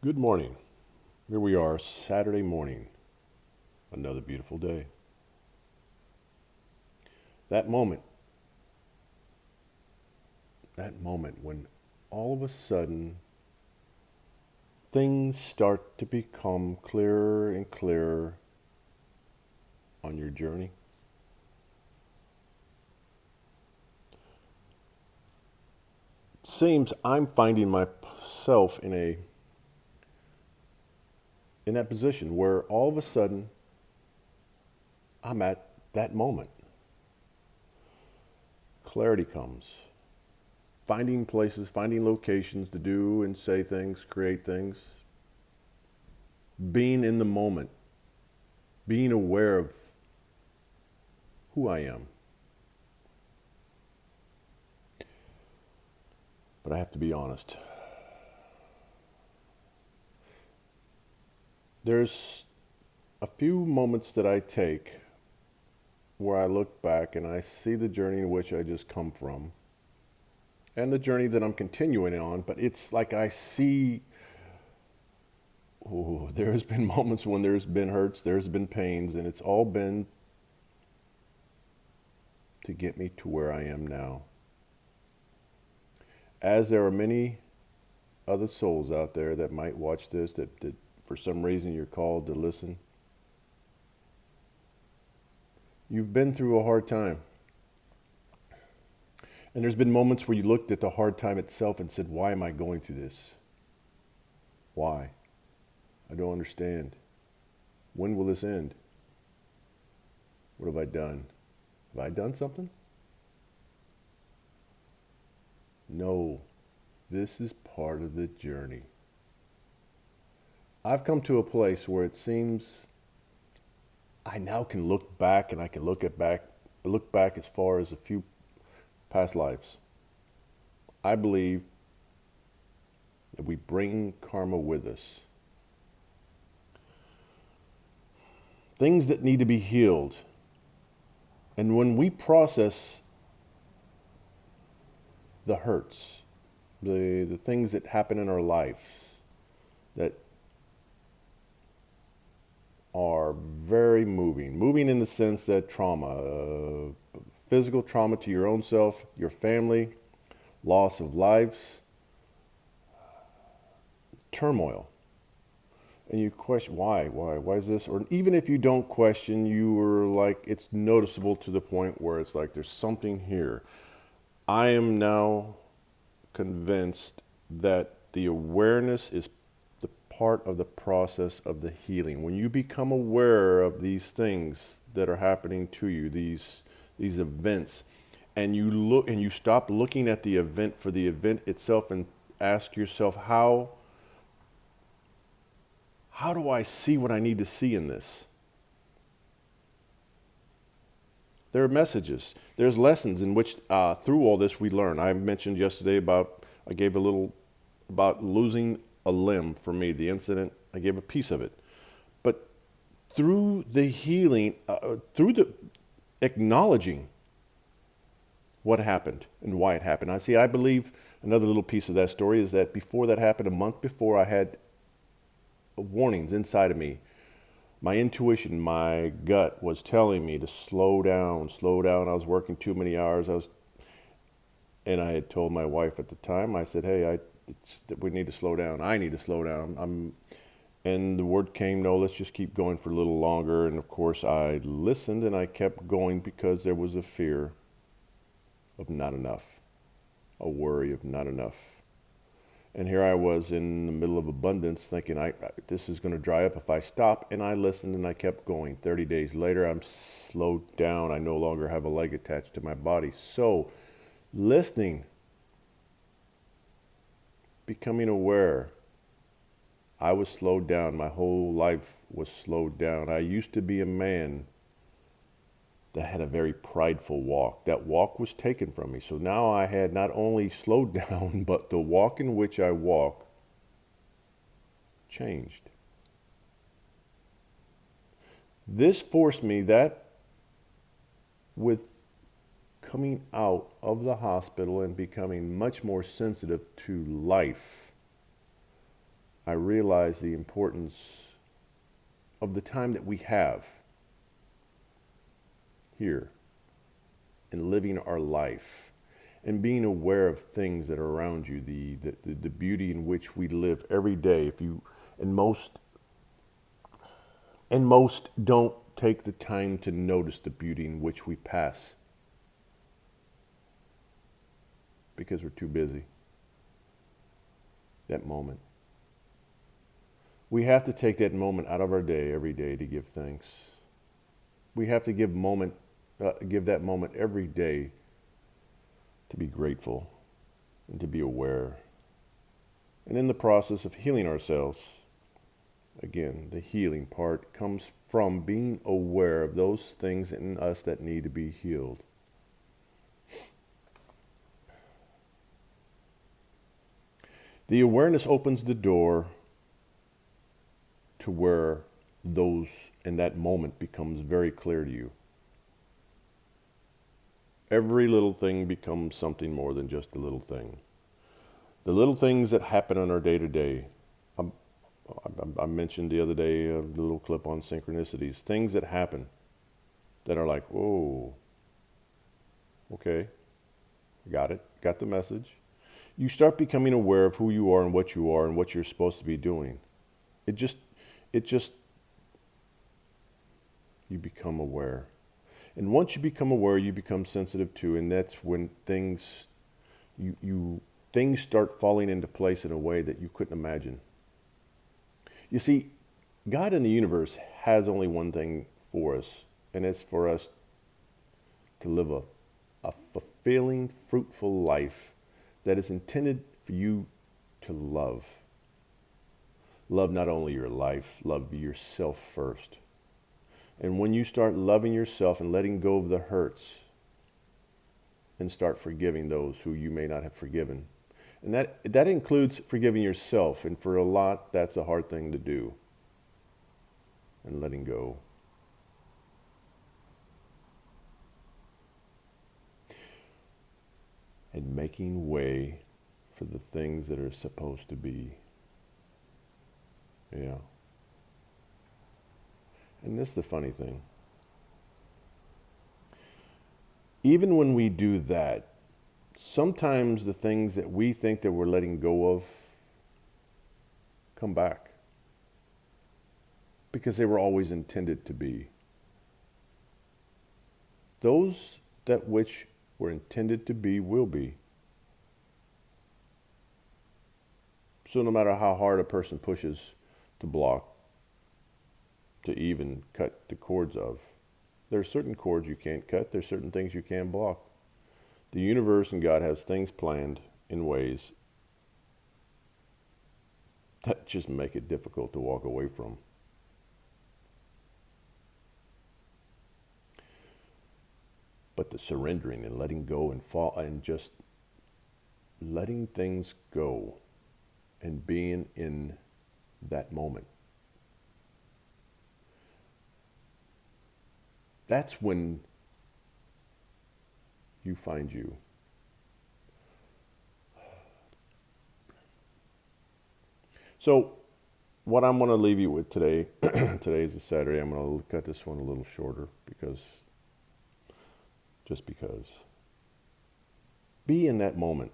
Good morning. Here we are, Saturday morning, another beautiful day. That moment, that moment when all of a sudden things start to become clearer and clearer on your journey. It seems I'm finding myself in that position where all of a sudden I'm at that moment. Clarity comes. Finding places, finding locations to do and say things, create things, being in the moment, being aware of who I am. But I have to be honest. There's a few moments that I take where I look back and I see the journey in which I just come from and the journey that I'm continuing on, but it's like I see, oh, there's been moments when there's been hurts, there's been pains, and it's all been to get me to where I am now. As there are many other souls out there that might watch this, that for some reason you're called to listen, you've been through a hard time. And there's been moments where you looked at the hard time itself and said, why am I going through this? Why? I don't understand. When will this end? What have I done? Have I done something? No, this is part of the journey. I've come to a place where it seems I now can look back and I can look back as far as a few past lives. I believe that we bring karma with us. Things that need to be healed. And when we process the hurts, the things that happen in our lives that are very moving in the sense that trauma, physical trauma to your own self, your family, loss of lives, turmoil. And you question why is this? Or even if you don't question, you are like, it's noticeable to the point where it's like there's something here. I am now convinced that the awareness is the part of the process of the healing. When you become aware of these things that are happening to you, these events, and you stop looking at the event for the event itself and ask yourself, how do I see what I need to see in this? There are messages. There's lessons in which, through all this, we learn. I mentioned yesterday I gave a little about losing a limb for me, the incident. I gave a piece of it. But through the healing, through the acknowledging what happened and why it happened. I believe another little piece of that story is that before that happened, a month before, I had warnings inside of me. My intuition, my gut was telling me to slow down, slow down. I was working too many hours. And I had told my wife at the time, I said, hey, we need to slow down. I need to slow down. And the word came, no, let's just keep going for a little longer. And of course, I listened and I kept going because there was a fear of not enough, a worry of not enough. And here I was in the middle of abundance thinking, this is going to dry up if I stop. And I listened and I kept going. 30 days later, I'm slowed down. I no longer have a leg attached to my body. So listening, becoming aware, I was slowed down. My whole life was slowed down. I used to be a man that had a very prideful walk. That walk was taken from me. So now I had not only slowed down, but the walk in which I walk changed. This forced me that with coming out of the hospital and becoming much more sensitive to life, I realize the importance of the time that we have here and living our life and being aware of things that are around you, the beauty in which we live every day. If you and most don't take the time to notice the beauty in which we pass because we're too busy. That moment. We have to take that moment out of our day every day to give thanks. We have to give that moment every day to be grateful and to be aware. And in the process of healing ourselves, again, the healing part comes from being aware of those things in us that need to be healed. The awareness opens the door to where those in that moment becomes very clear to you. Every little thing becomes something more than just a little thing. The little things that happen on our day-to-day. I mentioned the other day a little clip on synchronicities. Things that happen that are like, whoa, okay, got it, got the message. You start becoming aware of who you are and what you're supposed to be doing. It just, you become aware. And once you become aware, you become sensitive too, and that's when things start falling into place in a way that you couldn't imagine. You see, God in the universe has only one thing for us, and it's for us to live a fulfilling, fruitful life that is intended for you to love. Love not only your life, love yourself first. And when you start loving yourself and letting go of the hurts and start forgiving those who you may not have forgiven, and that includes forgiving yourself, and for a lot, that's a hard thing to do, and letting go. And making way for the things that are supposed to be. Yeah. And this is the funny thing. Even when we do that, sometimes the things that we think that we're letting go of come back. Because they were always intended to be. Those that which were intended to be will be. So no matter how hard a person pushes to block, to even cut the cords of, there are certain cords you can't cut, there's certain things you can't block. The universe and God has things planned in ways that just make it difficult to walk away from. But the surrendering and letting go and fall and just letting things go and being in that moment. That's when you find you. So what I'm going to leave you with today, today is a Saturday, I'm going to cut this one a little shorter just because. Be in that moment.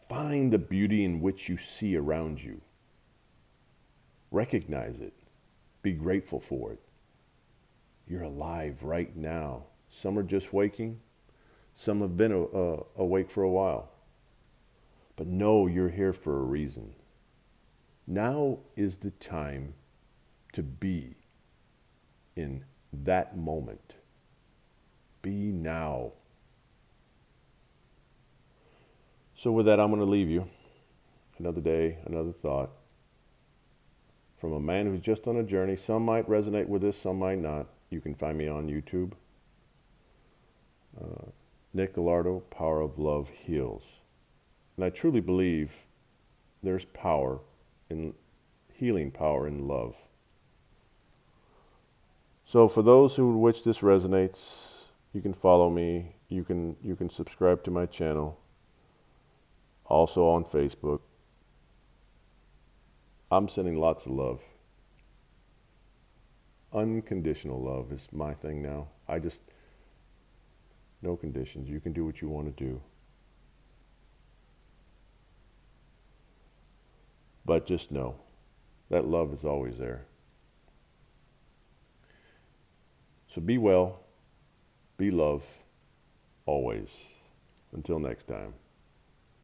Find the beauty in which you see around you. Recognize it. Be grateful for it. You're alive right now. Some are just waking. Some have been awake for a while. But know you're here for a reason. Now is the time to be in that moment. Be now. So with that, I'm going to leave you. Another day, another thought. From a man who's just on a journey. Some might resonate with this, some might not. You can find me on YouTube. Nick Gallardo, Power of Love Heals. And I truly believe there's power in healing, power in love. So for those who which this resonates, you can follow me. You can subscribe to my channel. Also on Facebook. I'm sending lots of love. Unconditional love is my thing now. No conditions. You can do what you want to do. But just know that love is always there. So be well, be love, always. Until next time.